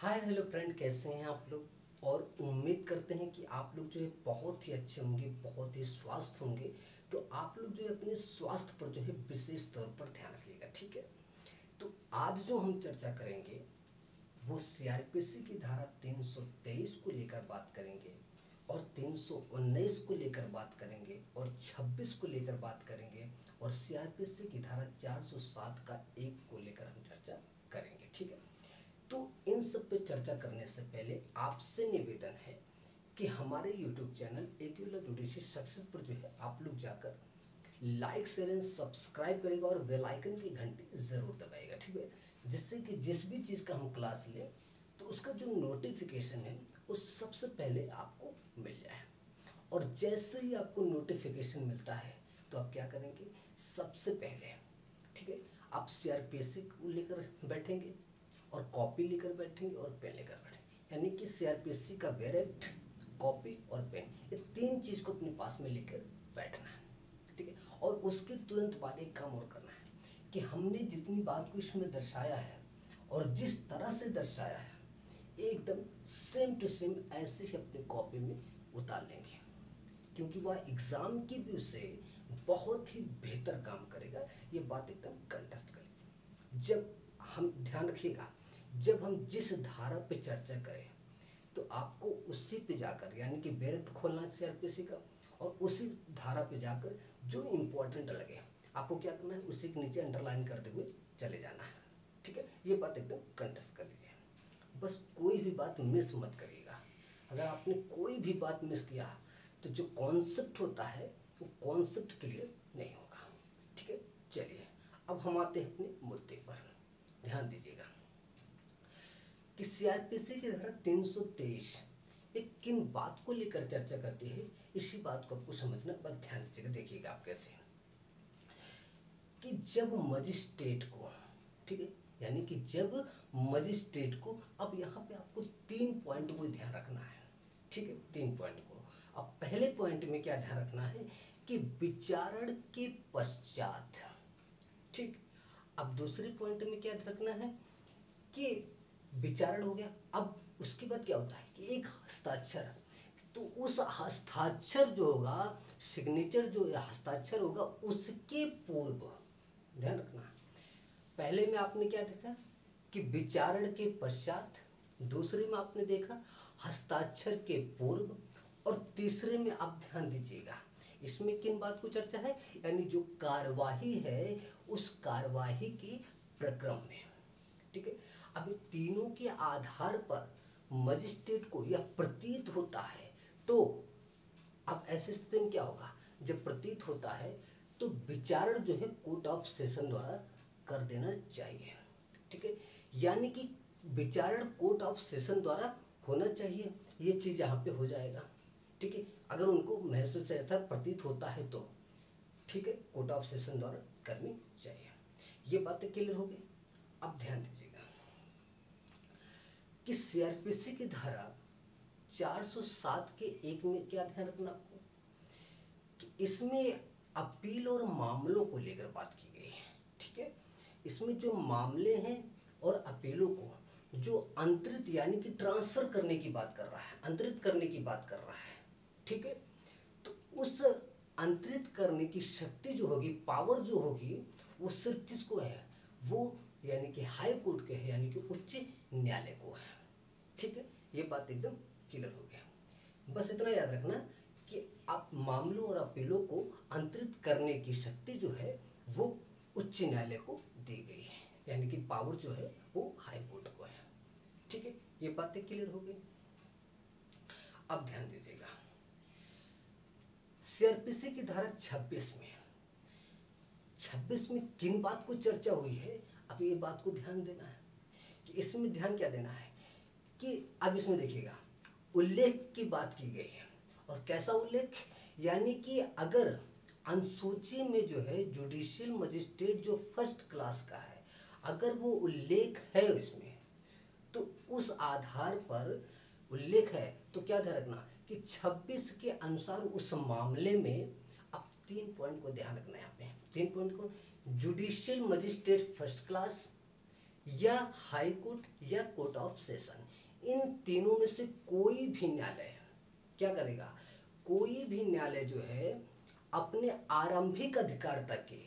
Hi hello friend, कैसे हैं आप लोग। और उम्मीद करते हैं कि आप लोग जो है बहुत ही अच्छे होंगे, बहुत ही स्वस्थ होंगे। तो आप लोग जो है अपने स्वास्थ्य पर जो है विशेष तौर पर ध्यान रखिएगा, ठीक है। तो आज जो हम चर्चा करेंगे वो सीआरपीसी की धारा 323 को लेकर बात करेंगे, और 319 को लेकर बात करेंगे, और 26 को लेकर बात करेंगे, और सीआरपीसी की धारा 407 का 1 को लेकर हम चर्चा करेंगे, ठीक है। तो इन सब पे चर्चा करने से पहले आपसे निवेदन है कि हमारे YouTube चैनल एक्यूलर जुडिशियल सक्सेस पर जो है आप लोग जाकर लाइक शेयर एंड सब्सक्राइब करेगा और बेल आइकन की घंटी ज़रूर दबाएगा, ठीक है। जिससे कि जिस भी चीज़ का हम क्लास लें तो उसका जो नोटिफिकेशन है वो सबसे पहले आपको मिल जाए। और जैसे ही आपको नोटिफिकेशन मिलता है तो आप क्या करेंगे, सबसे पहले, ठीक है, आप सीआरपीसी को लेकर बैठेंगे और कॉपी लेकर बैठेंगे और पेन लेकर बैठेंगे। यानी कि सीआरपीसी का बैरेट, कॉपी और पेन, ये तीन चीज़ को अपने पास में लेकर बैठना है, ठीक है। और उसके तुरंत बाद एक काम और करना है कि हमने जितनी बात को इसमें दर्शाया है और जिस तरह से दर्शाया है एकदम सेम टू सेम ऐसे ही अपनी कॉपी में उतार लेंगे, क्योंकि वह एग्ज़ाम की व्यू से बहुत ही बेहतर काम करेगा। ये बात एकदम कंठस्थ करें। जब हम ध्यान रखिएगा, जब हम जिस धारा पे चर्चा करें तो आपको उसी पे जाकर, यानी कि बैरेट खोलना है सीआरपीसी का, और उसी धारा पे जाकर जो इम्पोर्टेंट लगे आपको क्या करना है, उसी के नीचे अंडरलाइन करते हुए चले जाना है, ठीक है। ये बात एकदम कंठस्थ कर लीजिए। बस कोई भी बात मिस मत करिएगा। अगर आपने कोई भी बात मिस किया तो जो कॉन्सेप्ट होता है वो कॉन्सेप्ट क्लियर नहीं होगा, ठीक है। चलिए अब हम आते हैं अपने मुद्दे पर। ध्यान दीजिएगा कि सीआरपीसी की धारा 323 एक किन बात को लेकर चर्चा करती है, इसी बात को आपको समझना, बस ध्यान दीजिएगा। देखिएगा आप कैसे कि जब मजिस्ट्रेट को, ठीक है, यानी कि जब मजिस्ट्रेट को, अब यहाँ पे आपको 3 पॉइंट को ध्यान रखना है, ठीक है, 3 पॉइंट को। अब पहले पॉइंट में क्या ध्यान रखना है कि विचारण के पश्चात, ठीक। अब दूसरे पॉइंट में क्या ध्यान रखना है कि विचारण हो गया, अब उसके बाद क्या होता है कि एक हस्ताक्षर, तो उस हस्ताक्षर जो होगा, सिग्नेचर जो हस्ताक्षर होगा उसके पूर्व ध्यान रखना। पहले में आपने क्या देखा कि विचारण के पश्चात, दूसरे में आपने देखा हस्ताक्षर के पूर्व, और तीसरे में आप ध्यान दीजिएगा इसमें किन बात को चर्चा है, यानी जो कार्यवाही है उस कार्यवाही की प्रक्रम में, ठीक है। अब तीनों के आधार पर मजिस्ट्रेट को यह प्रतीत होता है, तो अब ऐसे स्थिति में क्या होगा, जब प्रतीत होता है तो विचारण जो है कोर्ट ऑफ सेशन द्वारा कर देना चाहिए, ठीक है। यानी कि विचारण कोर्ट ऑफ सेशन द्वारा होना चाहिए, ये चीज़ यहाँ पे हो जाएगा, ठीक है। अगर उनको महसूस ऐसा प्रतीत होता है तो, ठीक है, कोर्ट ऑफ सेशन द्वारा करनी चाहिए। ये बातें क्लियर हो गई। अब ध्यान दीजिएगा कि सीआरपीसी की धारा 407 के 1 में क्या ध्यान रखना आपको कि इसमें अपील और मामलों को लेकर बात की गई है, ठीक है। इसमें जो मामले हैं और अपीलों को जो अंतरित, यानी कि ट्रांसफर करने की बात कर रहा है, अंतरित करने की बात कर रहा है, ठीक है। तो उस अंतरित करने की शक्ति जो होगी, पावर जो होगी, वो सिर्फ किसको है, वो यानी कि हाई कोर्ट के है, यानी कि उच्च न्यायालय को है, ठीक है। ये बात एकदम क्लियर हो गया। बस इतना याद रखना कि आप मामलों और अपीलों को अंतरित करने की शक्ति जो है वो उच्च न्यायालय को दी गई है, यानी कि पावर जो है वो हाई कोर्ट को है, ठीक है। ये बातें क्लियर हो गई। अब ध्यान दीजिएगा सीआरपीसी की धारा 26 में किन बात को चर्चा हुई है, अब ये बात को ध्यान देना है कि इसमें ध्यान क्या देना है कि अब इसमें देखिएगा उल्लेख की बात की गई है। और कैसा उल्लेख, यानी कि अगर अनुसूची में जो है जुडिशियल मजिस्ट्रेट जो फर्स्ट क्लास का है, अगर वो उल्लेख है इसमें, तो उस आधार पर उल्लेख है तो क्या ध्यान रखना कि 26 के अनुसार उस मामले में, अब 3 पॉइंट को ध्यान रखना है यहाँ पे, 3 पॉइंट को, जुडिशियल मजिस्ट्रेट फर्स्ट क्लास, या हाई कोर्ट या कोर्ट ऑफ सेशन, इन तीनों में से कोई भी न्यायालय क्या करेगा, कोई भी न्यायालय जो है अपने आरंभिक अधिकारिता के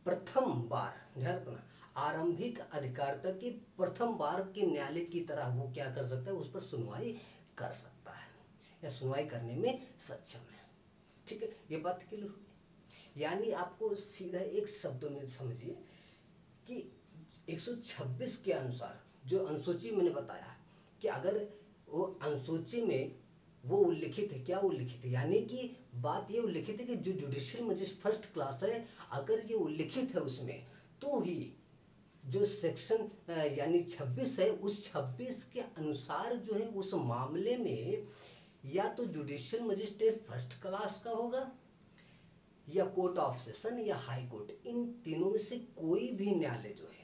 प्रथम बार, ध्यान रखना, आरंभिक अधिकारिता के प्रथम बार के न्यायालय की तरह वो क्या कर सकता है, उस पर सुनवाई कर सकता है या सुनवाई करने में सक्षम है। ठीक है, ये बात क्लियर होगी। यानी आपको सीधा एक शब्दों में समझिए कि 126 के अनुसार जो अनुसूची मैंने बताया कि अगर वो अनुसूची में वो उल्लिखित है, क्या उल्लिखित है, यानी कि बात ये उल्लिखित है कि जो जुडिशियल मजिस्ट्रेट फर्स्ट क्लास है, अगर ये उल्लिखित है उसमें, तो ही जो सेक्शन यानी 26 है, उस 26 के अनुसार जो है उस मामले में या तो जुडिशियल मजिस्ट्रेट फर्स्ट क्लास का होगा या कोर्ट ऑफ सेशन या हाई कोर्ट, इन तीनों में से कोई भी न्यायालय जो है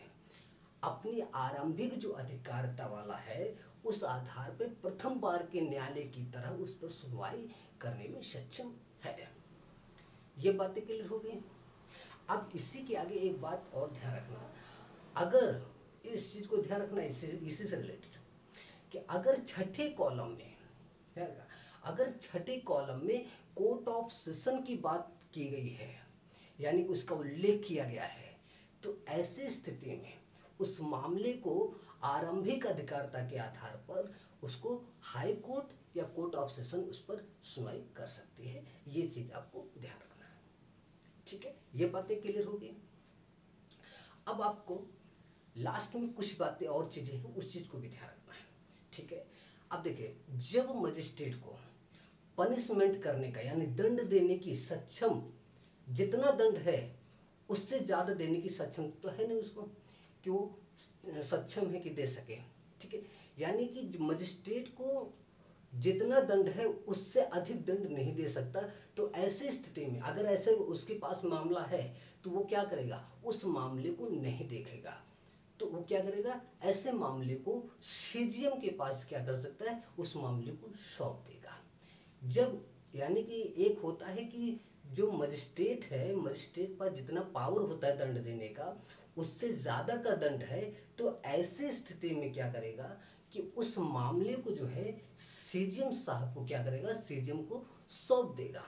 अपनी आरंभिक जो अधिकारिता वाला है उस आधार पर प्रथम बार के न्यायालय की तरह उस पर सुनवाई करने में सक्षम है। ये बातें क्लियर हो गई। अब इसी के आगे एक बात और ध्यान रखना, अगर इस चीज को ध्यान रखना इसी से रिलेटेड कि अगर छठे कॉलम में, अगर छठे कॉलम में कोर्ट ऑफ सेशन की बात की गई है, यानी कि उसका उल्लेख किया गया है, तो ऐसी स्थिति में उस मामले को आरंभिक अधिकारिता के आधार पर उसको हाई कोर्ट या कोर्ट ऑफ सेशन उस पर सुनवाई कर सकती है। ये चीज आपको ध्यान रखना है। ठीक है, ये बातें क्लियर हो गई। अब आपको लास्ट में कुछ बातें और चीजें हैं, उस चीज को भी ध्यान रखना है। ठीक है, अब देखिए, जब मजिस्ट्रेट को पनिशमेंट करने का यानी दंड देने की सक्षम, जितना दंड है उससे ज़्यादा देने की सक्षम तो है नहीं उसको कि वो सक्षम है कि दे सके। ठीक है, यानी कि मजिस्ट्रेट को जितना दंड है उससे अधिक दंड नहीं दे सकता। तो ऐसी स्थिति में अगर ऐसे उसके पास मामला है तो वो क्या करेगा, उस मामले को नहीं देखेगा, तो वो क्या करेगा, ऐसे मामले को सीजीएम के पास क्या कर सकता है, उस मामले को सौंप देगा। जब यानी कि एक होता है कि जो मजिस्ट्रेट है, मजिस्ट्रेट पर जितना पावर होता है दंड देने का उससे ज़्यादा का दंड है, तो ऐसी स्थिति में क्या करेगा कि उस मामले को जो है सीजीएम साहब को क्या करेगा, सीजीएम को सौंप देगा।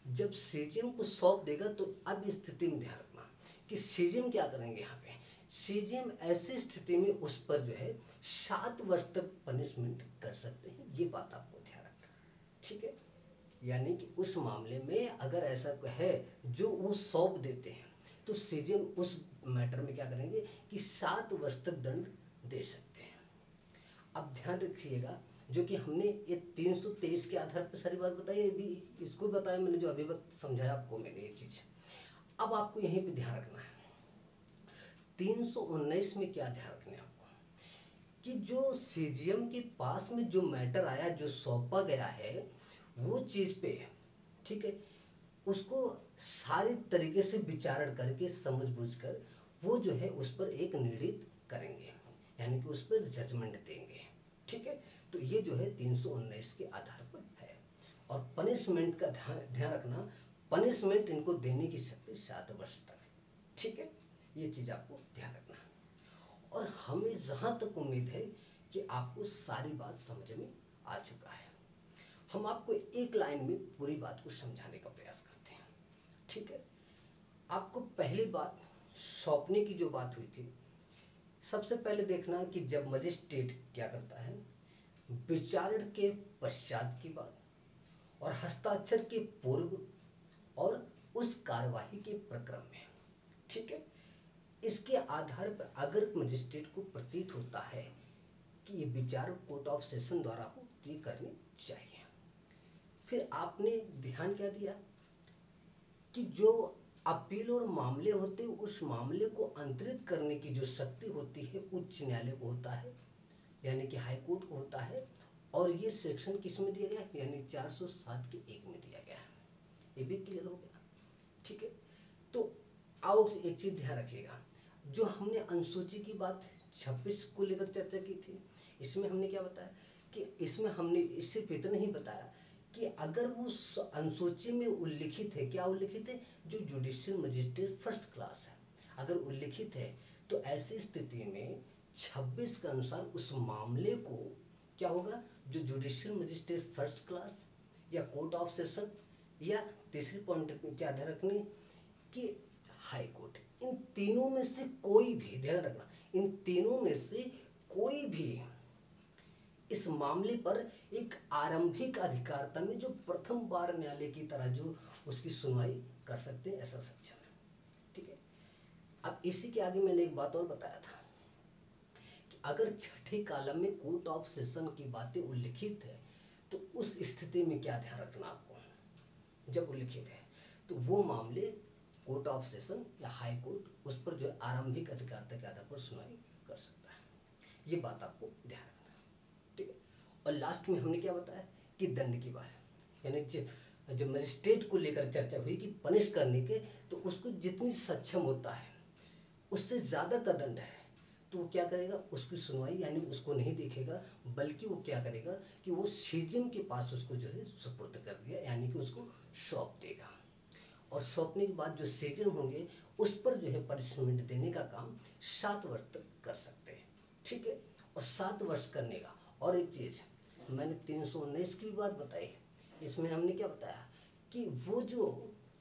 जब सीजीएम को सौंप देगा तो अब इस स्थिति में ध्यान रखना कि सीजीएम क्या करेंगे, यहाँ पे सीजीएम ऐसी स्थिति में उस पर जो है 7 वर्ष तक पनिशमेंट कर सकते हैं। ये बात आपको ध्यान रखना। ठीक है, यानी कि उस मामले में अगर ऐसा है जो वो सौंप देते हैं तो सीजीएम उस मैटर में क्या करेंगे कि 7 वर्ष तक दंड दे सकते हैं। अब ध्यान रखिएगा, जो कि हमने ये 323 के आधार पर सारी बात बताई, अभी इसको बताया मैंने, जो अभी वक्त समझाया आपको मैंने ये चीज़। अब आपको यहीं पे ध्यान रखना है 319 में क्या ध्यान रखना है आपको कि जो सीजीएम के पास में जो मैटर आया, जो सौंपा गया है, वो चीज़ पे, ठीक है, उसको सारे तरीके से विचारण करके समझ बूझ कर वो जो है उस पर एक निर्णय करेंगे, यानी कि उस पर जजमेंट देंगे। ठीक है, तो ये जो है 319 के आधार पर है। और पनिशमेंट का ध्यान रखना, पनिशमेंट इनको देने की शक्ति 7 वर्ष तक। ठीक है, ये चीज़ आपको ध्यान रखना। और हमें जहाँ तक उम्मीद है कि आपको सारी बात समझ में आ चुका है। हम आपको एक लाइन में पूरी बात को समझाने का प्रयास करते हैं। ठीक है, आपको पहली बात सौंपने की जो बात हुई थी, सबसे पहले देखना कि जब मजिस्ट्रेट क्या करता है, विचारण के पश्चात की बात और हस्ताक्षर के पूर्व और उस कार्यवाही के प्रक्रम में। ठीक है, इसके आधार पर अगर मजिस्ट्रेट को प्रतीत होता है कि ये विचार कोर्ट ऑफ सेशन द्वारा हो तो ये करनी चाहिए। फिर आपने ध्यान क्या दिया कि जो अपील और मामले होते हैं उस मामले को अंतरित करने की जो शक्ति होती है उच्च न्यायालय को होता है, यानी कि हाई कोर्ट को होता है। और ये सेक्शन किस में दिया गया है, यानी 407 के 1 में दिया गया है। ये भी क्लियर हो गया। ठीक है, तो आओ एक चीज़ ध्यान रखिएगा, जो हमने अनुसूची की बात 26 को लेकर चर्चा की थी, इसमें हमने क्या बताया कि इसमें हमने इससे इतना ही बताया कि अगर वो अनुसूची में उल्लिखित है, क्या उल्लिखित है, जो जुडिशियल मजिस्ट्रेट फर्स्ट क्लास है, अगर उल्लिखित है तो ऐसी स्थिति में 26 के अनुसार उस मामले को क्या होगा, जो जुडिशियल मजिस्ट्रेट फर्स्ट क्लास या कोर्ट ऑफ सेशन या तीसरी पॉइंट क्या ध्यान रखनी कि हाई कोर्ट, इन तीनों में से कोई भी, ध्यान रखना, इन तीनों में से कोई भी इस मामले पर एक आरंभिक अधिकारता में जो प्रथम बार न्यायालय की तरह जो उसकी सुनवाई कर सकते हैं, ऐसा सक्षम है। ठीक है। अब इसी के आगे मैंने एक बात और बताया था कि अगर छठे कॉलम में कोर्ट ऑफ सेशन की बातें उल्लिखित है तो उस स्थिति में क्या ध्यान रखना आपको, जब उल्लिखित है तो वो मामले कोर्ट ऑफ सेशन या हाई कोर्ट उस पर जो है आरंभिक अधिकारता के आधार पर सुनवाई कर सकता है। ये बात आपको ध्यान रखना है। ठीक है। और लास्ट में हमने क्या बताया कि दंड की बात, यानी जब मजिस्ट्रेट को लेकर चर्चा हुई कि पनिश करने के, तो उसको जितनी सक्षम होता है उससे ज़्यादा का दंड है तो वो क्या करेगा, उसकी सुनवाई यानी उसको नहीं देखेगा, बल्कि वो क्या करेगा कि वो सीजिम के पास उसको जो है सुपुर्द कर दिया, यानी कि उसको सौंप देगा। और सौंपने के बाद जो सीजन होंगे उस पर जो है पनिशमेंट देने का काम 7 वर्ष तक कर सकते हैं। ठीक है। और 7 वर्ष करने का, और एक चीज़ मैंने 319 की भी बात बताई, इसमें हमने क्या बताया कि वो जो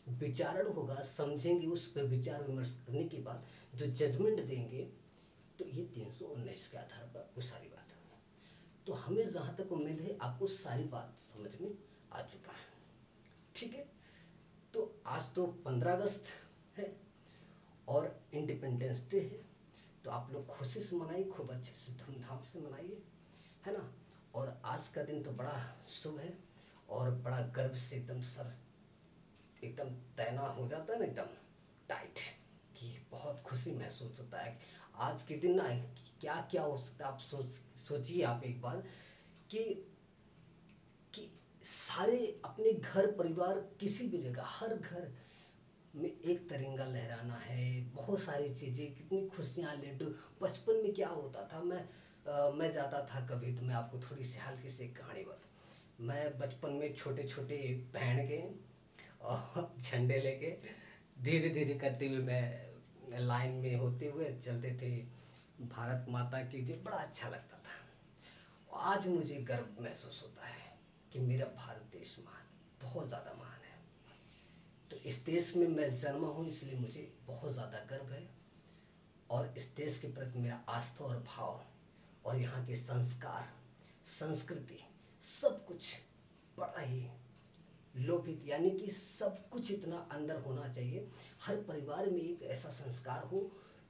विचारण होगा, समझेंगे, उस पर विचार विमर्श करने के बाद जो जजमेंट देंगे, तो ये 319 के आधार पर आपको सारी बात है। तो हमें जहाँ तक उम्मीद है आपको सारी बात समझ में आ चुका है। ठीक है। तो आज तो 15 अगस्त है और इंडिपेंडेंस डे है, तो आप लोग खुशी से मनाइए, खूब अच्छे से धूमधाम से मनाइए, है ना। और आज का दिन तो बड़ा शुभ है और बड़ा गर्व से एकदम सर एकदम तैना हो जाता है ना, एकदम टाइट, कि बहुत खुशी महसूस होता है। आज के दिन ना क्या क्या हो सकता है, आप सोचिए आप एक बार कि सारे अपने घर परिवार किसी भी जगह, हर घर में एक तिरंगा लहराना है, बहुत सारी चीज़ें, कितनी खुशियाँ, लड्डू। बचपन में क्या होता था, मैं जाता था कभी, तो मैं आपको थोड़ी सी हल्की सी कहानी बता। मैं बचपन में छोटे छोटे पहन के और झंडे लेके धीरे धीरे करते हुए मैं लाइन में होते हुए चलते थे, भारत माता की जय, बड़ा अच्छा लगता था। और आज मुझे गर्व महसूस होता है कि मेरा भारत देश महान, बहुत ज़्यादा महान है। तो इस देश में मैं जन्मा हूँ, इसलिए मुझे बहुत ज़्यादा गर्व है। और इस देश के प्रति मेरा आस्था और भाव और यहाँ के संस्कार, संस्कृति, सब कुछ बड़ा ही लोभित, यानी कि सब कुछ इतना अंदर होना चाहिए। हर परिवार में एक ऐसा संस्कार हो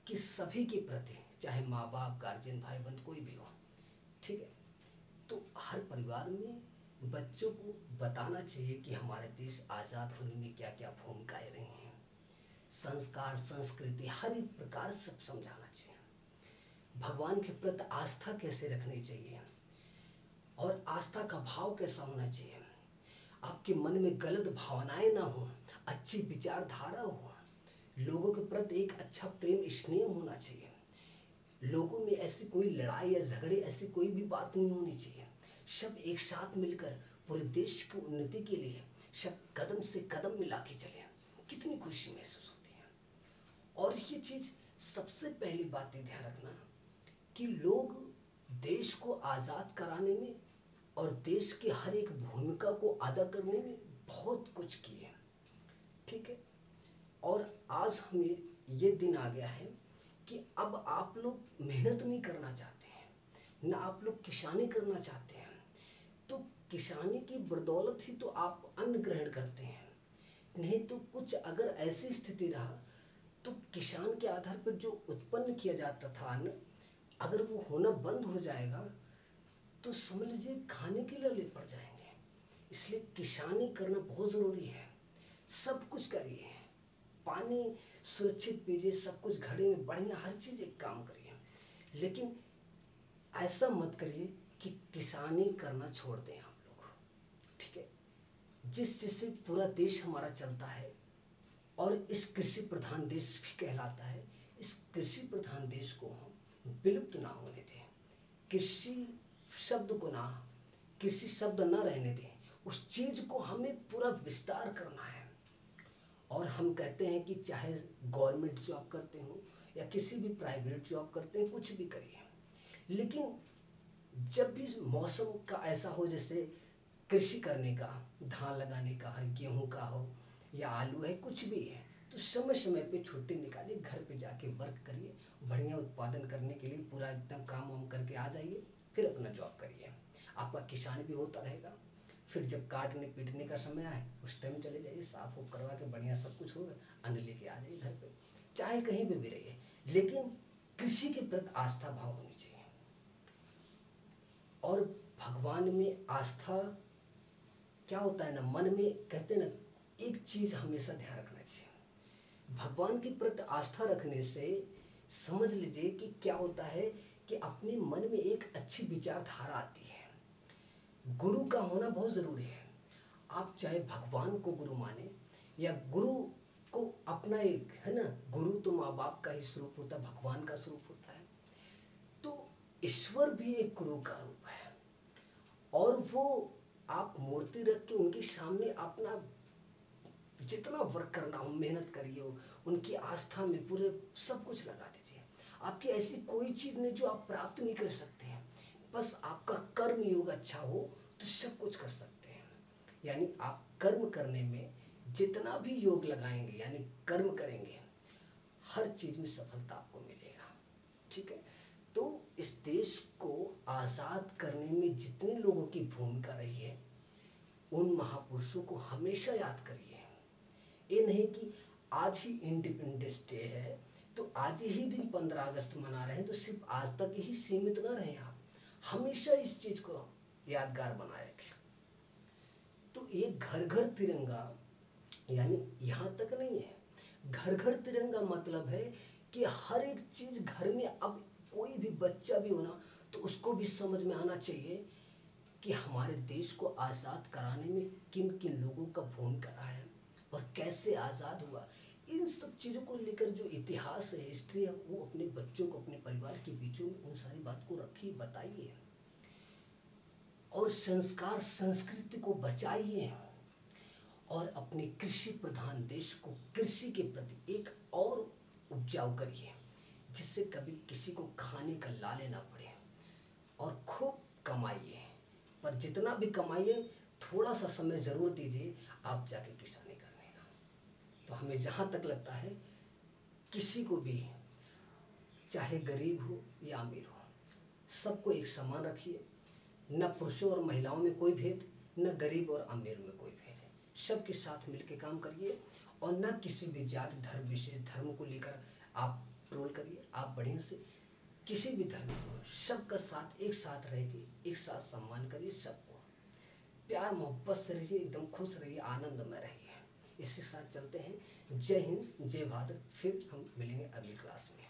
कि सभी के प्रति, चाहे माँ बाप, गार्जियन, भाई बंद, कोई भी हो, ठीक है, तो हर परिवार में बच्चों को बताना चाहिए कि हमारे देश आज़ाद होने में क्या क्या भूमिकाएं रही हैं। संस्कार, संस्कृति, हर एक प्रकार सब समझाना चाहिए। भगवान के प्रति आस्था कैसे रखनी चाहिए और आस्था का भाव कैसा होना चाहिए। आपके मन में गलत भावनाएं ना हो, अच्छी विचारधारा हो, लोगों के प्रति एक अच्छा प्रेम स्नेह होना चाहिए। लोगों में ऐसी कोई लड़ाई या झगड़े, ऐसी कोई भी बात नहीं होनी चाहिए। सब एक साथ मिलकर पूरे देश की उन्नति के लिए सब कदम से कदम मिला के चले, कितनी खुशी महसूस होती है। और ये चीज़ सबसे पहली बात ये ध्यान रखना कि लोग देश को आज़ाद कराने में और देश की हर एक भूमिका को अदा करने में बहुत कुछ किए, ठीक है। और आज हमें ये दिन आ गया है कि अब आप लोग मेहनत नहीं करना चाहते हैं, ना आप लोग किसानी करना चाहते हैं, तो किसानी की बदौलत ही तो आप अन्न ग्रहण करते हैं। नहीं तो कुछ अगर ऐसी स्थिति रहा तो किसान के आधार पर जो उत्पन्न किया जाता था अन्न, अगर वो होना बंद हो जाएगा तो समझ लीजिए खाने के लिए पड़ जाएंगे। इसलिए किसानी करना बहुत ज़रूरी है। सब कुछ करिए, पानी सुरक्षित पीजिए, सब कुछ घड़े में बढ़िया, हर चीज़ एक काम करिए, लेकिन ऐसा मत करिए कि किसानी करना छोड़ दें आप लोग, ठीक है। जिससे पूरा देश हमारा चलता है और इस कृषि प्रधान देश भी कहलाता है, इस कृषि प्रधान देश को हम विलुप्त ना होने दें। कृषि शब्द को ना, कृषि शब्द ना रहने दें, उस चीज़ को हमें पूरा विस्तार करना है। और हम कहते हैं कि चाहे गवर्नमेंट जॉब करते हो या किसी भी प्राइवेट जॉब करते हैं, कुछ भी करिए, लेकिन जब भी मौसम का ऐसा हो, जैसे कृषि करने का, धान लगाने का है, गेहूं का हो या आलू है, कुछ भी है, तो समय समय पे छुट्टी निकालिए, घर पे जाके वर्क करिए, बढ़िया उत्पादन करने के लिए पूरा एकदम काम वाम करके आ जाइए, फिर अपना जॉब करिए। आपका किसान भी होता रहेगा। फिर जब काटने पीटने का समय आए उस टाइम चले जाइए, साफ उफ करवा के बढ़िया सब कुछ होगा, अन्न लेके आ जाइए घर पे, चाहे कहीं पे भी रहिए, लेकिन कृषि के प्रति आस्था भाव होनी चाहिए। और भगवान में आस्था क्या होता है ना, मन में कहते हैं ना, एक चीज हमेशा ध्यान रखना चाहिए, भगवान के प्रति आस्था रखने से समझ लीजिए कि क्या होता है कि अपने मन में एक अच्छी विचारधारा आती है। गुरु का होना बहुत ज़रूरी है। आप चाहे भगवान को गुरु माने या गुरु को अपना एक है ना, गुरु तो माँ बाप का ही स्वरूप होता है, भगवान का स्वरूप होता है, तो ईश्वर भी एक गुरु का रूप है। और वो आप मूर्ति रख के उनके सामने अपना जितना वर्क करना हो मेहनत करिए, उनकी आस्था में पूरे सब कुछ लगा दीजिए। आपकी ऐसी कोई चीज़ नहीं जो आप प्राप्त नहीं कर सकते हैं, बस आपका कर्म योग अच्छा हो तो सब कुछ कर सकते हैं। यानी आप कर्म करने में जितना भी योग लगाएंगे, यानी कर्म करेंगे, हर चीज़ में सफलता आपको मिलेगा। ठीक है, तो इस देश को आज़ाद करने में जितने लोगों की भूमिका रही है, उन महापुरुषों को हमेशा याद करिए। ये नहीं कि आज ही इंडिपेंडेंस डे है तो आज ही दिन 15 अगस्त मना रहे हैं तो सिर्फ आज तक ही सीमित ना रहें, आप हमेशा इस चीज को यादगार बनाए रखें। तो ये घर घर तिरंगा यानी यहाँ तक नहीं है, घर घर तिरंगा मतलब है कि हर एक चीज घर में, अब कोई भी बच्चा भी होना तो उसको भी समझ में आना चाहिए कि हमारे देश को आज़ाद कराने में किन किन लोगों का भूमिका रहा है और कैसे आज़ाद हुआ। इन सब चीज़ों को लेकर जो इतिहास है, हिस्ट्री है, वो अपने बच्चों को, अपने परिवार के बीचों में उन सारी बात को रखिए, बताइए, और संस्कार संस्कृति को बचाइए, और अपने कृषि प्रधान देश को कृषि के प्रति एक और उपजाऊ करिए, जिससे कभी किसी को खाने का लाले ना पड़े। और खूब कमाइए, पर जितना भी कमाइए थोड़ा सा समय ज़रूर दीजिए आप जाके किसानी करने का। तो हमें जहाँ तक लगता है, किसी को भी, चाहे गरीब हो या अमीर हो, सबको एक समान रखिए। न पुरुषों और महिलाओं में कोई भेद, न गरीब और अमीर में कोई भेद है, सबके साथ मिलकर काम करिए। और न किसी भी जाति धर्म विशेष धर्म को लेकर आप ट्रोल करिए। आप बढ़िया से किसी भी धर्म को, सबका साथ एक साथ रह के एक साथ सम्मान करिए, सबको प्यार मोहब्बत से रहिए, एकदम खुश रहिए, आनंद में रहिए। इसके साथ चलते हैं। जय हिंद, जय भारत। फिर हम मिलेंगे अगली क्लास में।